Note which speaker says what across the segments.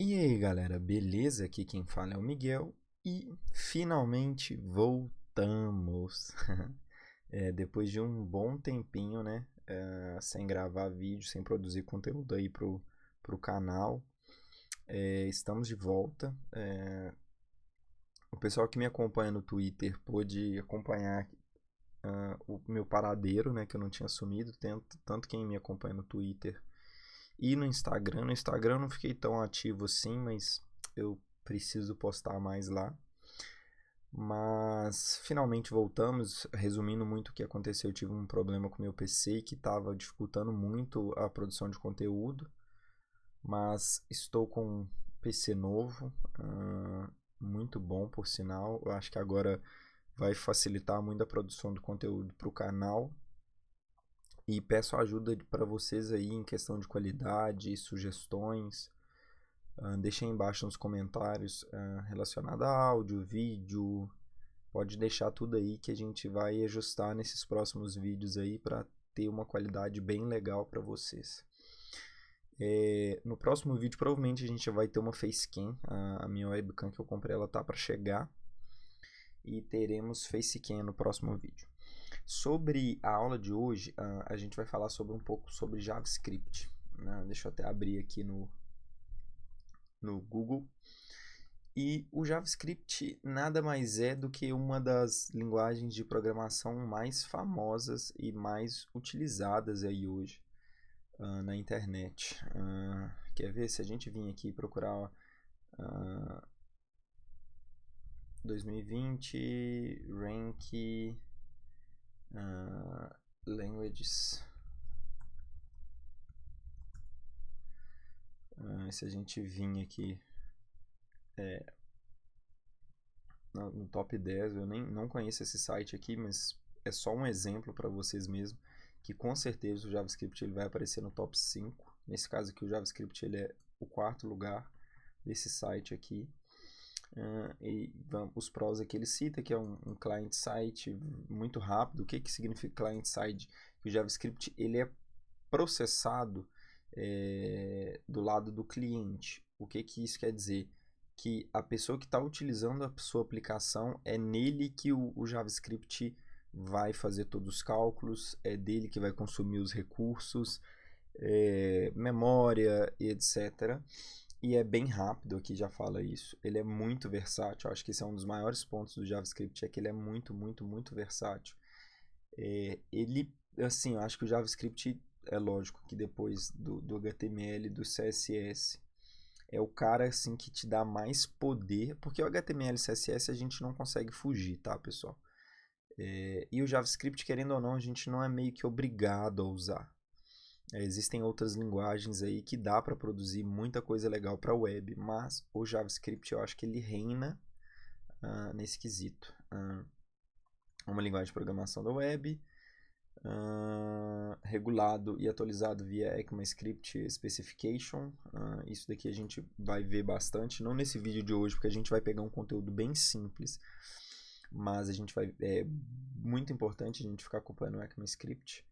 Speaker 1: E aí, galera, beleza? Aqui quem fala é o Miguel e finalmente voltamos. Depois de um bom tempinho, né? Sem gravar vídeo, sem produzir conteúdo aí pro canal. Estamos de volta. O pessoal que me acompanha no Twitter pôde acompanhar o meu paradeiro, né? Que eu não tinha sumido. Tanto quem me acompanha no Twitter e no Instagram. No Instagram eu não fiquei tão ativo assim, mas eu preciso postar mais lá. Mas finalmente voltamos. Resumindo muito o que aconteceu, eu tive um problema com o meu PC que estava dificultando muito a produção de conteúdo. Mas estou com um PC novo, muito bom por sinal. Eu acho que agora vai facilitar muito a produção do conteúdo para o canal. E peço ajuda para vocês aí em questão de qualidade, sugestões. Deixem embaixo nos comentários relacionado a áudio, vídeo. Pode deixar tudo aí que a gente vai ajustar nesses próximos vídeos aí para ter uma qualidade bem legal para vocês. No próximo vídeo provavelmente a gente vai ter uma facecam. A minha webcam que eu comprei ela tá para chegar. E teremos facecam no próximo vídeo. Sobre a aula de hoje, a gente vai falar um pouco sobre JavaScript. Deixa eu até abrir aqui no Google. E o JavaScript nada mais é do que uma das linguagens de programação mais famosas e mais utilizadas aí hoje na internet. Quer ver? Se a gente vir aqui procurar 2020 Rank Languages. Se a gente vir aqui no top 10, eu não conheço esse site aqui, mas é só um exemplo para vocês mesmo, que com certeza o JavaScript ele vai aparecer no top 5. Nesse caso aqui o JavaScript ele é o quarto lugar desse site aqui. Os prós aqui ele cita que é um client-side muito rápido. O que significa client-side? Que o JavaScript ele é processado do lado do cliente. O que isso quer dizer? Que a pessoa que está utilizando a sua aplicação é nele que o JavaScript vai fazer todos os cálculos, é dele que vai consumir os recursos, memória, etc. E é bem rápido, aqui já fala isso. Ele é muito versátil. Eu acho que esse é um dos maiores pontos do JavaScript, é que ele é muito, muito, muito versátil. Assim, eu acho que o JavaScript, é lógico que depois do HTML e do CSS, é o cara assim que te dá mais poder, porque o HTML e CSS a gente não consegue fugir, tá, pessoal? E o JavaScript, querendo ou não, a gente não é meio que obrigado a usar. Existem outras linguagens aí que dá para produzir muita coisa legal para web, mas o JavaScript eu acho que ele reina nesse quesito. Uma linguagem de programação da web, regulado e atualizado via ECMAScript Specification. Isso daqui a gente vai ver bastante, não nesse vídeo de hoje, porque a gente vai pegar um conteúdo bem simples, mas é muito importante a gente ficar acompanhando o ECMAScript.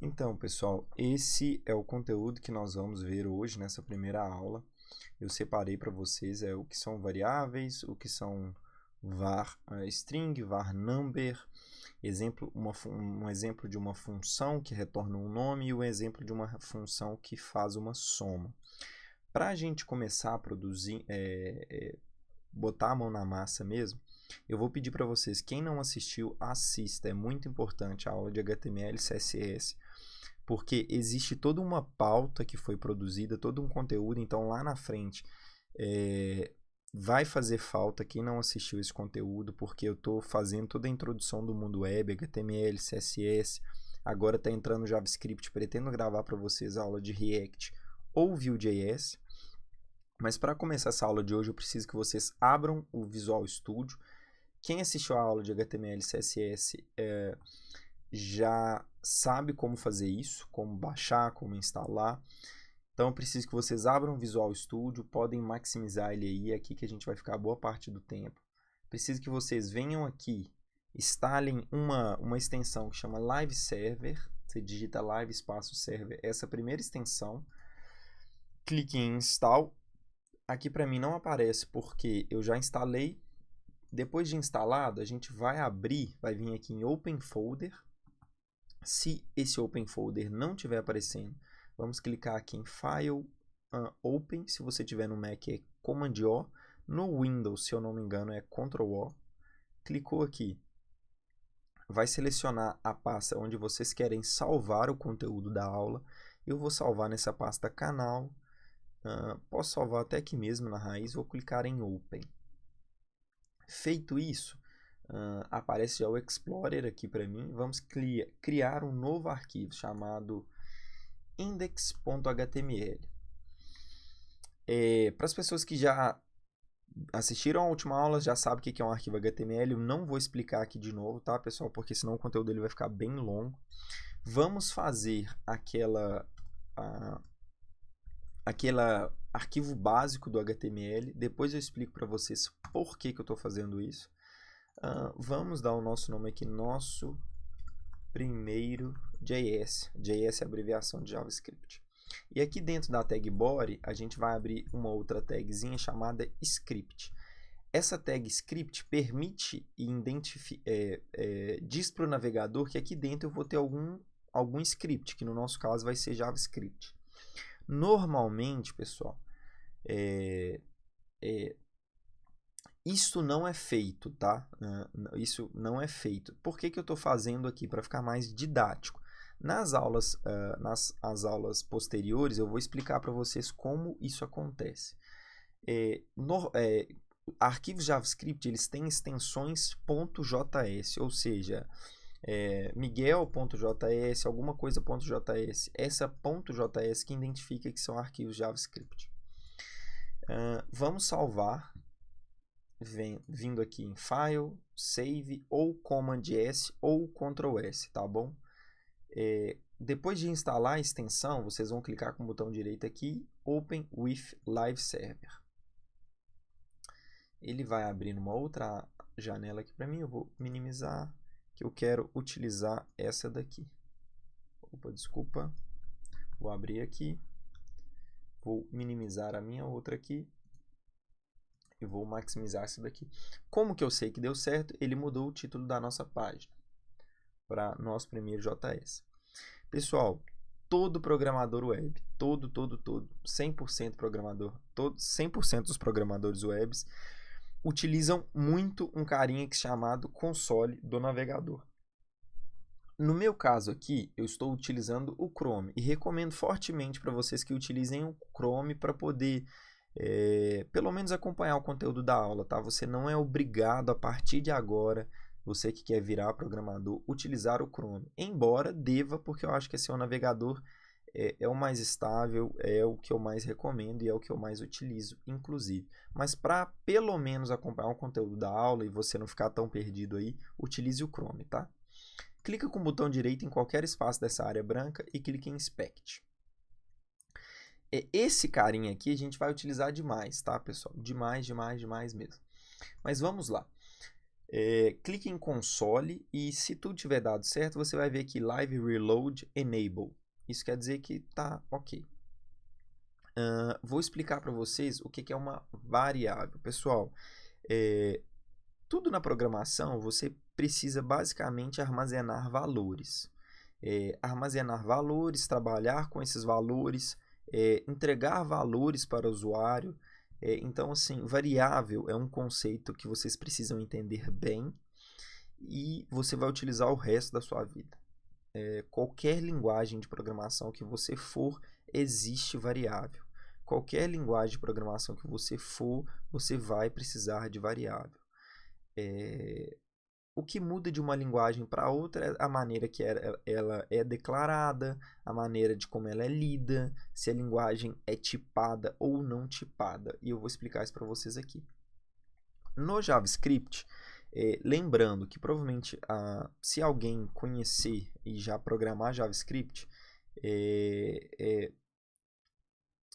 Speaker 1: Então, pessoal, esse é o conteúdo que nós vamos ver hoje nessa primeira aula. Eu separei para vocês o que são variáveis, o que são var string, var number, um exemplo de uma função que retorna um nome e um exemplo de uma função que faz uma soma. Para a gente começar a produzir, botar a mão na massa mesmo, eu vou pedir para vocês, quem não assistiu, assista. É muito importante a aula de HTML e CSS, porque existe toda uma pauta que foi produzida, todo um conteúdo, então lá na frente vai fazer falta quem não assistiu esse conteúdo, porque eu estou fazendo toda a introdução do mundo web, HTML, CSS, agora está entrando JavaScript, pretendo gravar para vocês a aula de React ou Vue.js, mas para começar essa aula de hoje eu preciso que vocês abram o Visual Studio. Quem assistiu a aula de HTML e CSS já sabe como fazer isso, como baixar, como instalar. Então eu preciso que vocês abram o Visual Studio, podem maximizar ele aí, aqui que a gente vai ficar boa parte do tempo. Preciso que vocês venham aqui, instalem uma extensão que chama Live Server. Você digita live espaço server, essa primeira extensão. clique em Install. Aqui para mim não aparece porque eu já instalei. Depois de instalado, a gente vai abrir, vai vir aqui em Open Folder. Se esse Open Folder não estiver aparecendo, vamos clicar aqui em File, Open. Se você tiver no Mac é Command O. No Windows, se eu não me engano, é Ctrl O. Clicou aqui. Vai selecionar a pasta onde vocês querem salvar o conteúdo da aula. Eu vou salvar nessa pasta canal. Posso salvar até aqui mesmo na raiz. Vou clicar em Open. Feito isso, aparece já o Explorer aqui para mim. Vamos criar um novo arquivo chamado index.html. Para as pessoas que já assistiram a última aula, já sabem o que é um arquivo HTML. Eu não vou explicar aqui de novo, tá, pessoal? Porque senão o conteúdo dele vai ficar bem longo. Vamos fazer aquele arquivo básico do HTML. Depois eu explico para vocês por que eu estou fazendo isso. Vamos dar o nosso nome aqui, nosso primeiro JS. JS é a abreviação de JavaScript. E aqui dentro da tag body, a gente vai abrir uma outra tagzinha chamada script. Essa tag script permite e diz para o navegador que aqui dentro eu vou ter algum script, que no nosso caso vai ser JavaScript. Normalmente, pessoal, isso não é feito, tá? Isso não é feito. Por que eu estou fazendo aqui? Para ficar mais didático. Nas aulas posteriores, eu vou explicar para vocês como isso acontece. Arquivos JavaScript, eles têm extensões .js, ou seja, Miguel.js, alguma coisa.js. Essa .js que identifica que são arquivos JavaScript. Vamos salvar, vindo aqui em File, Save, ou Command S, ou Ctrl S, tá bom? Depois de instalar a extensão, vocês vão clicar com o botão direito aqui, Open with Live Server. Ele vai abrir numa outra janela aqui para mim. Eu vou minimizar, que eu quero utilizar essa daqui. Opa, desculpa. Vou abrir aqui. Vou minimizar a minha outra aqui. E vou maximizar essa daqui. Como que eu sei que deu certo? Ele mudou o título da nossa página para nosso primeiro JS. Pessoal, todo programador web, 100% programador, 100% dos programadores webs utilizam muito um carinha chamado console do navegador. No meu caso aqui, eu estou utilizando o Chrome e recomendo fortemente para vocês que utilizem o Chrome para poder pelo menos acompanhar o conteúdo da aula, tá? Você não é obrigado a partir de agora, você que quer virar programador, utilizar o Chrome. Embora deva, porque eu acho que esse é o navegador é o mais estável, é o que eu mais recomendo e é o que eu mais utilizo, inclusive. Mas para pelo menos acompanhar o conteúdo da aula e você não ficar tão perdido aí, utilize o Chrome, tá? Clica com o botão direito em qualquer espaço dessa área branca e clique em Inspect. Esse carinha aqui a gente vai utilizar demais, tá, pessoal? Demais mesmo. Mas vamos lá. Clique em console e se tudo tiver dado certo, você vai ver aqui Live Reload Enable. Isso quer dizer que tá ok. Vou explicar para vocês o que é uma variável. Pessoal, tudo na programação você precisa basicamente armazenar valores. Armazenar valores, trabalhar com esses valores, entregar valores para o usuário. Então, assim, variável é um conceito que vocês precisam entender bem e você vai utilizar o resto da sua vida. Qualquer linguagem de programação que você for, existe variável. Qualquer linguagem de programação que você for, você vai precisar de variável. O que muda de uma linguagem para outra é a maneira que ela é declarada, a maneira de como ela é lida, se a linguagem é tipada ou não tipada. E eu vou explicar isso para vocês aqui. No JavaScript, lembrando que provavelmente se alguém conhecer e já programar JavaScript,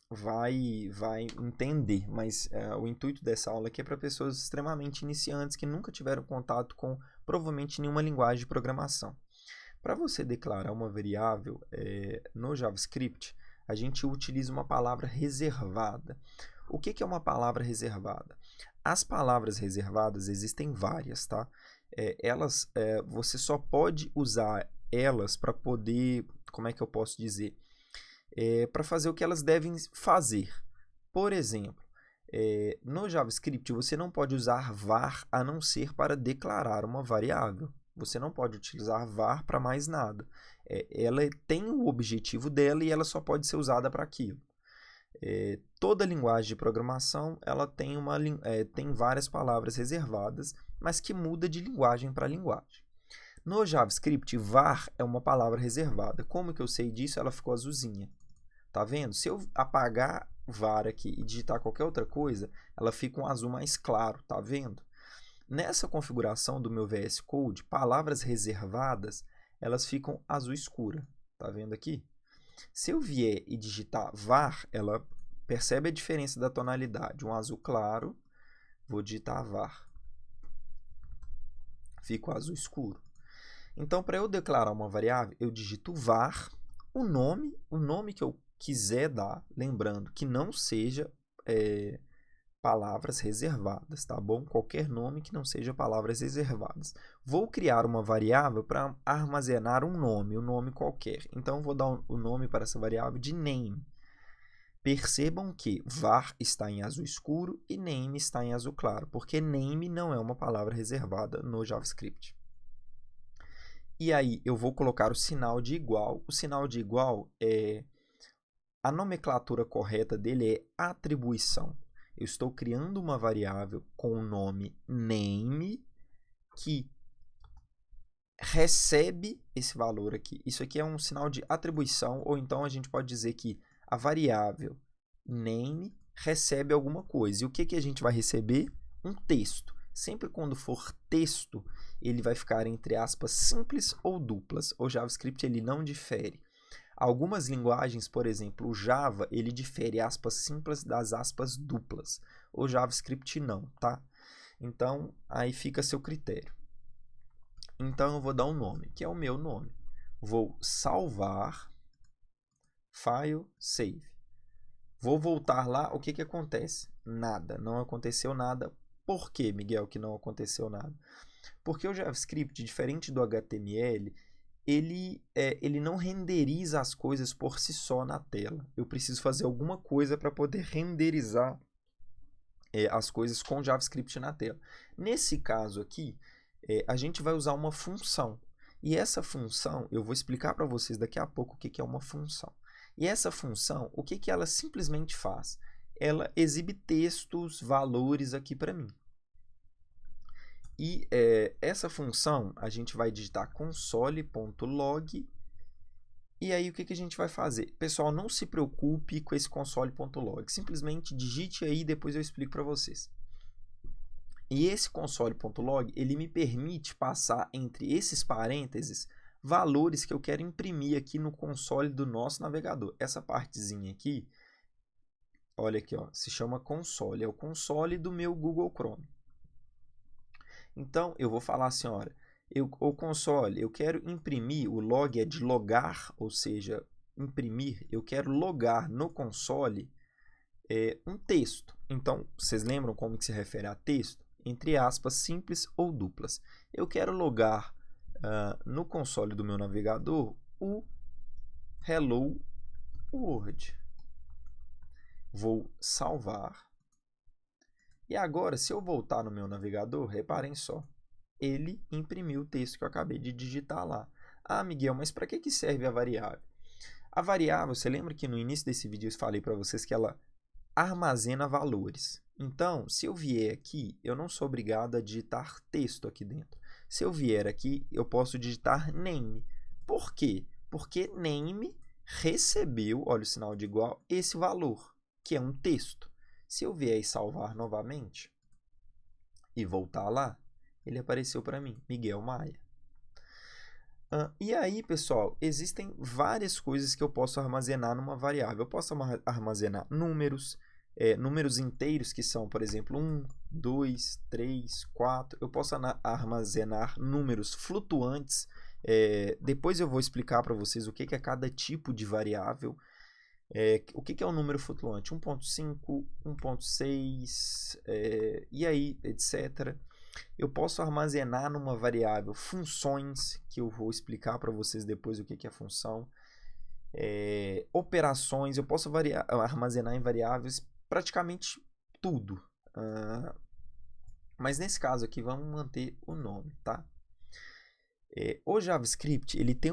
Speaker 1: vai entender, mas o intuito dessa aula aqui é para pessoas extremamente iniciantes que nunca tiveram contato com provavelmente nenhuma linguagem de programação. Para você declarar uma variável no JavaScript, a gente utiliza uma palavra reservada. O que é uma palavra reservada? As palavras reservadas existem várias, tá? Você só pode usar elas para poder, como é que eu posso dizer? Para fazer o que elas devem fazer. Por exemplo, no JavaScript você não pode usar var a não ser para declarar uma variável. Você não pode utilizar var para mais nada. Ela tem o objetivo dela e ela só pode ser usada para aquilo. Toda linguagem de programação ela tem várias palavras reservadas, mas que muda de linguagem para linguagem. No JavaScript, var é uma palavra reservada. Como que eu sei disso? Ela ficou azulzinha. Tá vendo? Se eu apagar var aqui e digitar qualquer outra coisa, ela fica um azul mais claro, tá vendo? Nessa configuração do meu VS Code, palavras reservadas, elas ficam azul escura, tá vendo aqui? Se eu vier e digitar var, ela percebe a diferença da tonalidade, um azul claro, vou digitar var, fica o azul escuro. Então, para eu declarar uma variável, eu digito var, o nome que eu quiser dar, lembrando que não seja palavras reservadas, tá bom? Qualquer nome que não seja palavras reservadas. Vou criar uma variável para armazenar um nome qualquer. Então, vou dar o nome para essa variável de name. Percebam que var está em azul escuro e name está em azul claro, porque name não é uma palavra reservada no JavaScript. E aí, eu vou colocar o sinal de igual. O sinal de igual a nomenclatura correta dele é atribuição. Eu estou criando uma variável com o nome name que recebe esse valor aqui. Isso aqui é um sinal de atribuição, ou então a gente pode dizer que a variável name recebe alguma coisa. E o que a gente vai receber? Um texto. Sempre quando for texto, ele vai ficar entre aspas simples ou duplas. O JavaScript ele não difere. Algumas linguagens, por exemplo, o Java, ele difere aspas simples das aspas duplas. O JavaScript não, tá? Então, aí fica a seu critério. Então, eu vou dar um nome, que é o meu nome. Vou salvar, file, save. Vou voltar lá, o que acontece? Nada, não aconteceu nada. Por que, Miguel, que não aconteceu nada? Porque o JavaScript, diferente do HTML, ele não renderiza as coisas por si só na tela. Eu preciso fazer alguma coisa para poder renderizar as coisas com JavaScript na tela. Nesse caso aqui, a gente vai usar uma função. E essa função, eu vou explicar para vocês daqui a pouco o que é uma função. E essa função, o que ela simplesmente faz? Ela exibe textos, valores aqui para mim. E essa função, a gente vai digitar console.log. E aí, o que a gente vai fazer? Pessoal, não se preocupe com esse console.log. Simplesmente digite aí e depois eu explico para vocês. E esse console.log, ele me permite passar entre esses parênteses valores que eu quero imprimir aqui no console do nosso navegador. Essa partezinha aqui, olha aqui, ó, se chama console. É o console do meu Google Chrome. Então, eu vou falar assim, olha, o console, eu quero imprimir, o log é de logar, ou seja, imprimir, eu quero logar no console um texto. Então, vocês lembram como que se refere a texto? Entre aspas, simples ou duplas. Eu quero logar no console do meu navegador o Hello World. Vou salvar. E agora, se eu voltar no meu navegador, reparem só, ele imprimiu o texto que eu acabei de digitar lá. Ah, Miguel, mas para que serve a variável? A variável, você lembra que no início desse vídeo eu falei para vocês que ela armazena valores. Então, se eu vier aqui, eu não sou obrigado a digitar texto aqui dentro. Se eu vier aqui, eu posso digitar name. Por quê? Porque name recebeu, olha o sinal de igual, esse valor, que é um texto. Se eu vier e salvar novamente e voltar lá, ele apareceu para mim, Miguel Maia. E aí, pessoal, existem várias coisas que eu posso armazenar numa variável. Eu posso armazenar números, números inteiros que são, por exemplo, 1, 2, 3, 4. Eu posso armazenar números flutuantes. Depois eu vou explicar para vocês o que é cada tipo de variável. O que é um número flutuante? 1.5, 1.6, e aí, etc. Eu posso armazenar numa variável funções, que eu vou explicar para vocês depois o que é função. Operações, eu posso armazenar em variáveis praticamente tudo. Mas nesse caso aqui, vamos manter o nome, tá? O JavaScript, ele tem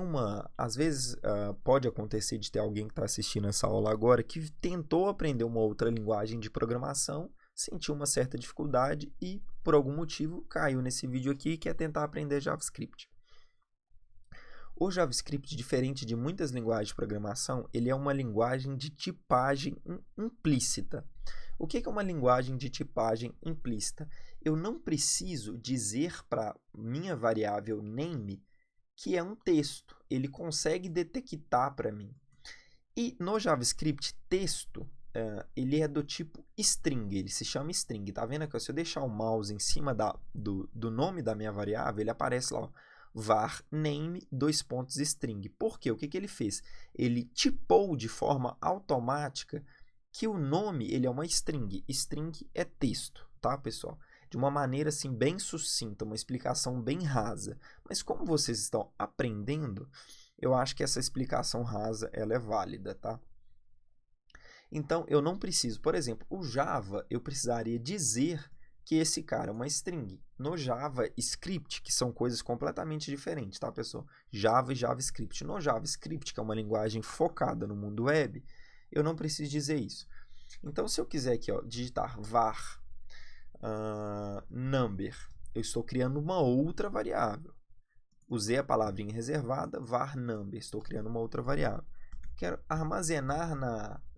Speaker 1: às vezes pode acontecer de ter alguém que está assistindo essa aula agora que tentou aprender uma outra linguagem de programação, sentiu uma certa dificuldade e, por algum motivo, caiu nesse vídeo aqui e quer tentar aprender JavaScript. O JavaScript, diferente de muitas linguagens de programação, ele é uma linguagem de tipagem implícita. O que é uma linguagem de tipagem implícita? Eu não preciso dizer para minha variável name que é um texto. Ele consegue detectar para mim. E no JavaScript, texto, ele é do tipo string, ele se chama string. Tá vendo aqui? Se eu deixar o mouse em cima do nome da minha variável, ele aparece lá, ó, var name string. Por quê? O que ele fez? Ele tipou de forma automática que o nome ele é uma string. String é texto, tá, pessoal? De uma maneira assim bem sucinta, uma explicação bem rasa. Mas como vocês estão aprendendo, eu acho que essa explicação rasa ela é válida, tá? Então, eu não preciso, por exemplo, o Java, eu precisaria dizer que esse cara é uma string. No JavaScript, que são coisas completamente diferentes, tá, pessoal? Java e JavaScript. No JavaScript, que é uma linguagem focada no mundo web, eu não preciso dizer isso. Então, se eu quiser aqui, ó, digitar var number, eu estou criando uma outra variável. Usei a palavrinha reservada, var number, estou criando uma outra variável. Quero armazenar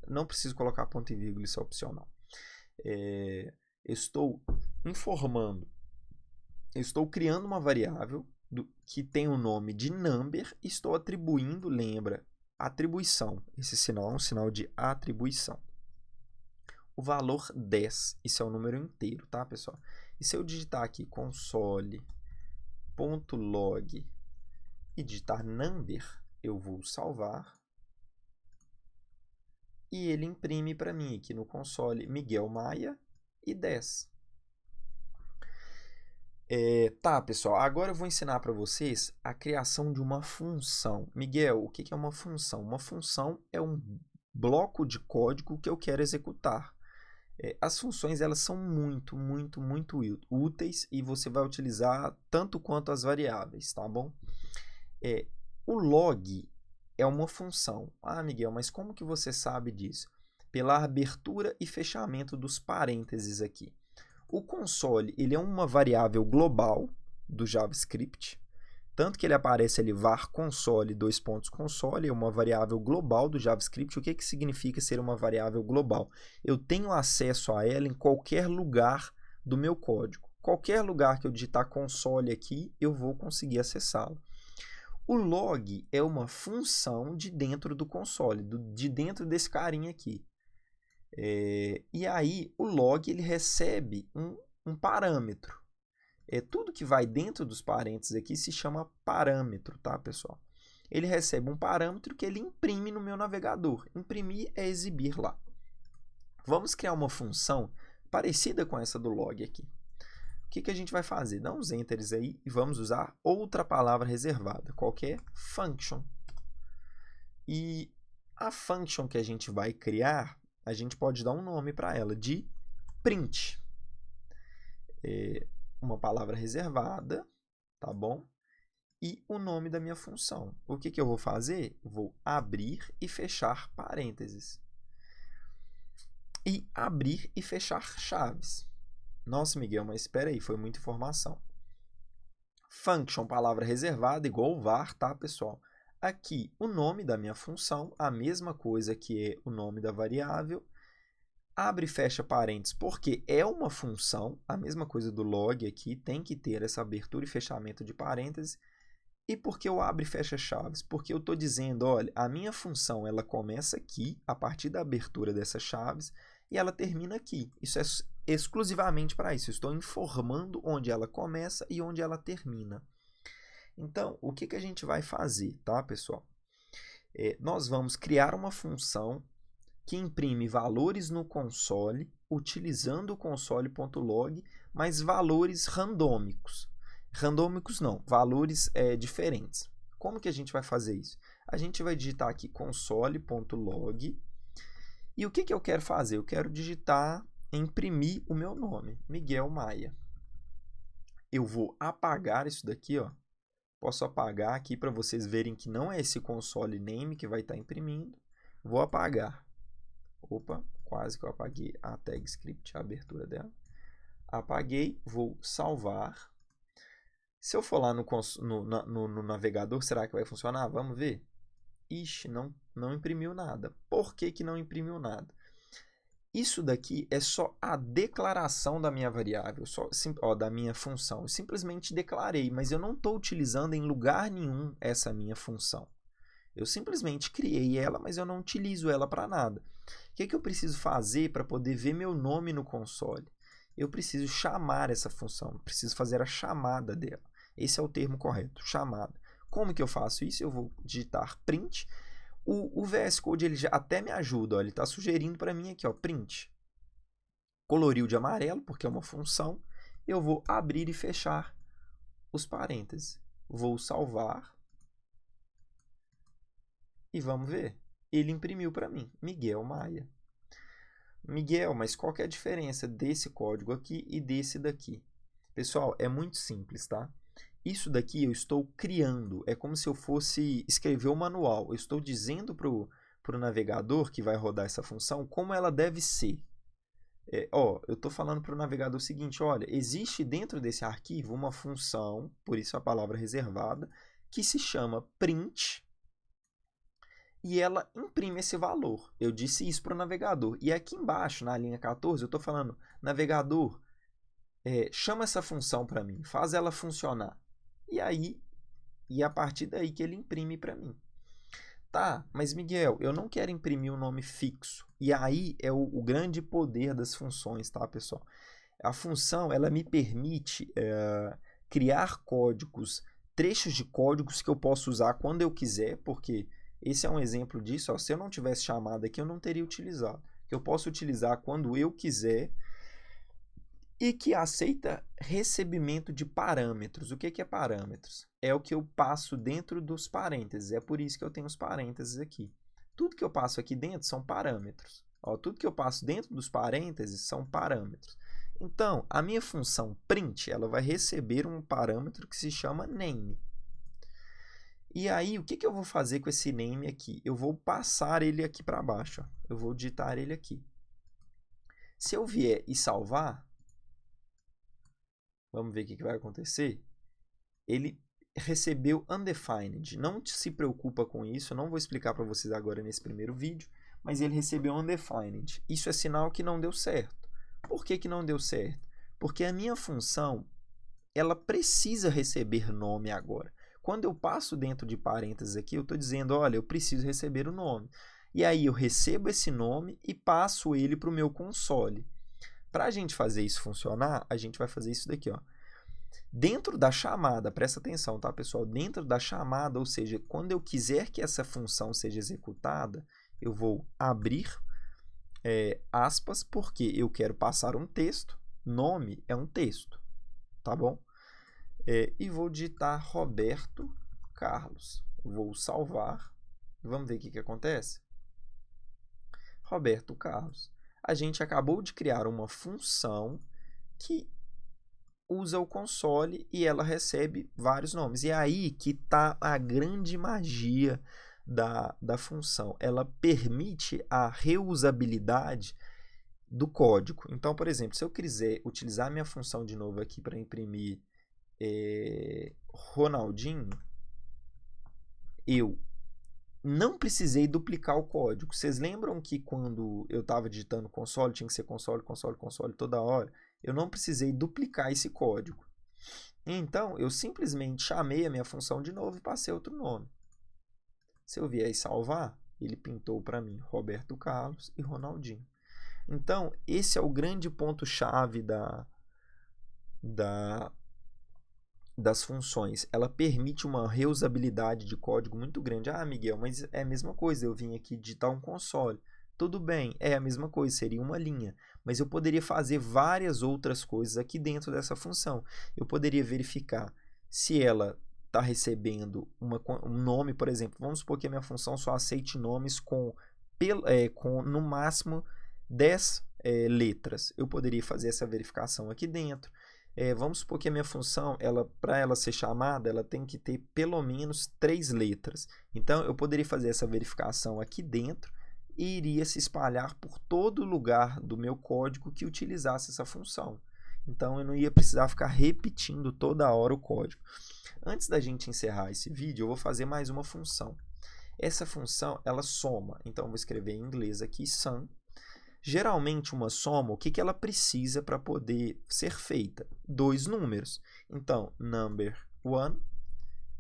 Speaker 1: não preciso colocar ponto e vírgula, isso é opcional. Estou informando, eu estou criando uma variável que tem o nome de number e estou atribuindo, lembra, atribuição. Esse sinal é um sinal de atribuição. O valor 10, isso é um número inteiro, tá, pessoal? E se eu digitar aqui console.log e digitar number, eu vou salvar. E ele imprime para mim aqui no console Miguel Maia e 10. Tá, pessoal, agora eu vou ensinar para vocês a criação de uma função. Miguel, o que é uma função? Uma função é um bloco de código que eu quero executar. As funções elas são muito úteis e você vai utilizar tanto quanto as variáveis, tá bom? O log é uma função. Ah, Miguel, mas como que você sabe disso? Pela abertura e fechamento dos parênteses aqui. O console ele é uma variável global do JavaScript, tanto que ele aparece ali var console, console, é uma variável global do JavaScript. O que significa ser uma variável global? Eu tenho acesso a ela em qualquer lugar do meu código. Qualquer lugar que eu digitar console aqui, eu vou conseguir acessá-lo. O log é uma função de dentro do console, de dentro desse carinha aqui. E aí, o log ele recebe um parâmetro. Tudo que vai dentro dos parênteses aqui se chama parâmetro, tá, pessoal? Ele recebe um parâmetro que ele imprime no meu navegador. Imprimir é exibir lá. Vamos criar uma função parecida com essa do log aqui. O que a gente vai fazer? Dá uns enters aí e vamos usar outra palavra reservada, qualquer function. E a function que a gente vai criar, a gente pode dar um nome para ela de print. Uma palavra reservada, tá bom? E o nome da minha função. O que eu vou fazer? Vou abrir e fechar parênteses. E abrir e fechar chaves. Nossa, Miguel, mas espera aí, foi muita informação. Function, palavra reservada, igual var, tá, pessoal? Aqui, o nome da minha função, a mesma coisa que é o nome da variável. Abre e fecha parênteses, porque é uma função, a mesma coisa do log aqui, tem que ter essa abertura e fechamento de parênteses. E por que eu abro e fecho chaves? Porque eu estou dizendo, olha, a minha função ela começa aqui, a partir da abertura dessas chaves, e ela termina aqui. Isso é exclusivamente para isso. Eu estou informando onde ela começa e onde ela termina. Então, o que a gente vai fazer, tá, pessoal? Nós vamos criar uma função que imprime valores no console, utilizando o console.log, mas valores randômicos. Randômicos não, valores diferentes. Como que a gente vai fazer isso? A gente vai digitar aqui console.log, e o que eu quero fazer? Eu quero imprimir o meu nome, Miguel Maia. Eu vou apagar isso daqui, ó. Posso apagar aqui para vocês verem que não é esse console name que vai estar imprimindo. Vou apagar. Opa, quase que eu apaguei a tag script, a abertura dela. Apaguei, vou salvar. Se eu for lá no navegador, será que vai funcionar? Vamos ver. Ixi, não imprimiu nada. Por que que não imprimiu nada? Isso daqui é só a declaração da minha variável, da minha função. Eu simplesmente declarei, mas eu não estou utilizando em lugar nenhum essa minha função. Eu simplesmente criei ela, mas eu não utilizo ela para nada. O que eu preciso fazer para poder ver meu nome no console? Eu preciso chamar essa função, preciso fazer a chamada dela. Esse é o termo correto, chamada. Como que eu faço isso? Eu vou digitar print. O VS Code ele já até me ajuda, ó, ele está sugerindo para mim aqui, ó, print. Coloriu de amarelo, porque é uma função. Eu vou abrir e fechar os parênteses. Vou salvar. E vamos ver. Ele imprimiu para mim, Miguel Maia. Miguel, mas qual que é a diferença desse código aqui e desse daqui? Pessoal, é muito simples, tá? Isso daqui eu estou criando, é como se eu fosse escrever o manual. Eu estou dizendo para o navegador que vai rodar essa função como ela deve ser. Eu estou falando para o navegador o seguinte, olha, existe dentro desse arquivo uma função, por isso a palavra reservada, que se chama print, e ela imprime esse valor. Eu disse isso para o navegador. E aqui embaixo, na linha 14, eu estou falando, navegador, chama essa função para mim, faz ela funcionar. E a partir daí que ele imprime para mim. Tá, mas Miguel, eu não quero imprimir um nome fixo. E aí é o grande poder das funções, tá, pessoal? A função, ela me permite criar códigos, trechos de códigos que eu posso usar quando eu quiser, porque esse é um exemplo disso. Ó, se eu não tivesse chamado aqui, eu não teria utilizado. Eu posso utilizar quando eu quiser, e que aceita recebimento de parâmetros. O que é parâmetros? É o que eu passo dentro dos parênteses. É por isso que eu tenho os parênteses aqui. Tudo que eu passo aqui dentro são parâmetros. Ó, tudo que eu passo dentro dos parênteses são parâmetros. Então, a minha função print, ela vai receber um parâmetro que se chama name. E aí, o que eu vou fazer com esse name aqui? Eu vou passar ele aqui para baixo. Ó. Eu vou digitar ele aqui. Se eu vier e salvar, vamos ver o que vai acontecer. Ele recebeu undefined. Não se preocupa com isso. Eu não vou explicar para vocês agora nesse primeiro vídeo. Mas ele recebeu undefined. Isso é sinal que não deu certo. Por que não deu certo? Porque a minha função, ela precisa receber nome agora. Quando eu passo dentro de parênteses aqui, eu estou dizendo, olha, eu preciso receber o nome. E aí eu recebo esse nome e passo ele para o meu console. Para a gente fazer isso funcionar, a gente vai fazer isso daqui, ó. Dentro da chamada, presta atenção, tá, pessoal? Dentro da chamada, ou seja, quando eu quiser que essa função seja executada, eu vou abrir aspas, porque eu quero passar um texto. Nome é um texto, tá bom? E vou digitar Roberto Carlos. Vou salvar. Vamos ver o que acontece? Roberto Carlos. A gente acabou de criar uma função que usa o console e ela recebe vários nomes. E é aí que está a grande magia da função. Ela permite a reusabilidade do código. Então, por exemplo, se eu quiser utilizar minha função de novo aqui para imprimir Ronaldinho, eu não precisei duplicar o código. Vocês lembram que quando eu estava digitando console, tinha que ser console, console, console toda hora? Eu não precisei duplicar esse código. Então, eu simplesmente chamei a minha função de novo e passei outro nome. Se eu vier e salvar, ele pintou para mim Roberto Carlos e Ronaldinho. Então, esse é o grande ponto-chave das funções. Ela permite uma reusabilidade de código muito grande. Ah, Miguel, mas é a mesma coisa, eu vim aqui digitar um console. Tudo bem, é a mesma coisa, seria uma linha, mas eu poderia fazer várias outras coisas aqui dentro dessa função. Eu poderia verificar se ela está recebendo um nome, por exemplo. Vamos supor que a minha função só aceite nomes com no máximo 10 letras. Eu poderia fazer essa verificação aqui dentro. Vamos supor que a minha função, para ela ser chamada, ela tem que ter pelo menos 3 letras. Então, eu poderia fazer essa verificação aqui dentro e iria se espalhar por todo lugar do meu código que utilizasse essa função. Então, eu não ia precisar ficar repetindo toda hora o código. Antes da gente encerrar esse vídeo, eu vou fazer mais uma função. Essa função, ela soma. Então, eu vou escrever em inglês aqui, sum. Geralmente, uma soma, o que ela precisa para poder ser feita? 2 números. Então, number 1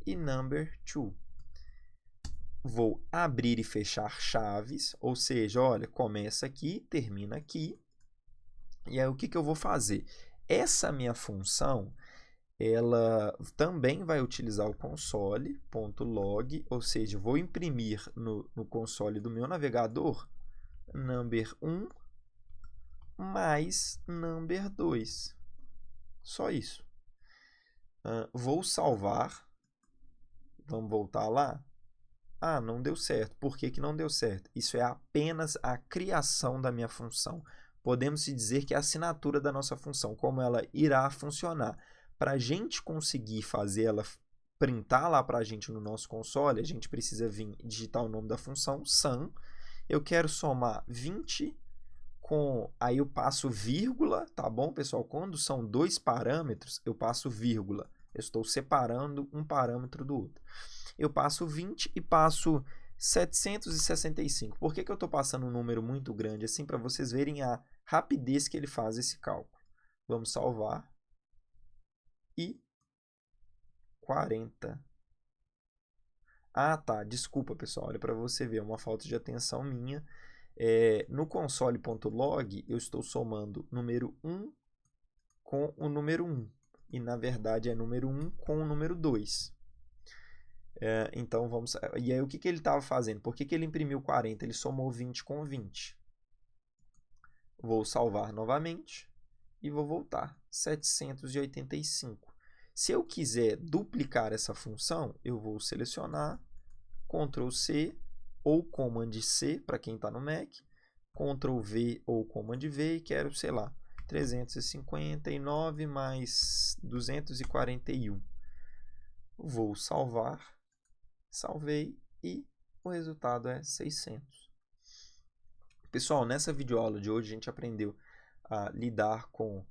Speaker 1: e number 2. Vou abrir e fechar chaves, ou seja, olha, começa aqui, termina aqui. E aí, o que eu vou fazer? Essa minha função, ela também vai utilizar o console.log, ou seja, vou imprimir no console do meu navegador number 1 mais number 2. Só isso. Vou salvar. Vamos voltar lá. Ah, não deu certo. Por que que não deu certo? Isso é apenas a criação da minha função. Podemos dizer que é a assinatura da nossa função, como ela irá funcionar. Para a gente conseguir fazer ela printar lá para a gente no nosso console, a gente precisa vir digitar o nome da função, sum. Eu quero somar 20 com... Aí eu passo vírgula, tá bom, pessoal? Quando são 2 parâmetros, eu passo vírgula. Eu estou separando um parâmetro do outro. Eu passo 20 e passo 765. Por que eu estou passando um número muito grande assim? Para vocês verem a rapidez que ele faz esse cálculo. Vamos salvar. E 40. Ah, tá. Desculpa, pessoal. Olha para você ver. É uma falta de atenção minha. No console.log, eu estou somando número 1 com o número 1. E, na verdade, é número 1 com o número 2. Então, vamos... E aí, o que ele estava fazendo? Por que ele imprimiu 40? Ele somou 20 com 20. Vou salvar novamente e vou voltar. 785. Se eu quiser duplicar essa função, eu vou selecionar Ctrl C ou Command C, para quem está no Mac, Ctrl V ou Command V, e quero, sei lá, 359 mais 241. Vou salvar. Salvei e o resultado é 600. Pessoal, nessa videoaula de hoje a gente aprendeu a lidar com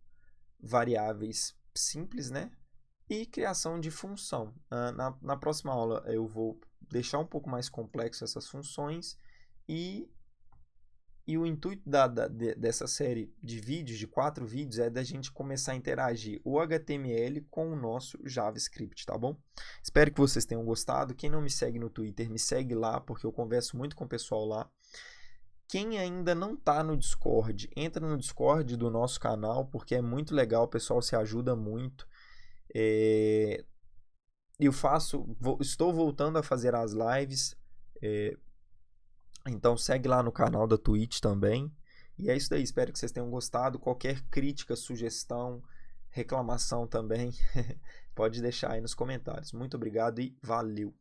Speaker 1: variáveis simples, né? E criação de função. Na próxima aula eu vou deixar um pouco mais complexo essas funções e o intuito dessa série de vídeos, de 4 vídeos, é da gente começar a interagir o HTML com o nosso JavaScript, tá bom? Espero que vocês tenham gostado. Quem não me segue no Twitter, me segue lá, porque eu converso muito com o pessoal lá. Quem ainda não está no Discord, entra no Discord do nosso canal, porque é muito legal, o pessoal se ajuda muito. Estou voltando a fazer as lives, então segue lá no canal da Twitch também. E é isso daí, espero que vocês tenham gostado. Qualquer crítica, sugestão, reclamação também, pode deixar aí nos comentários. Muito obrigado e valeu!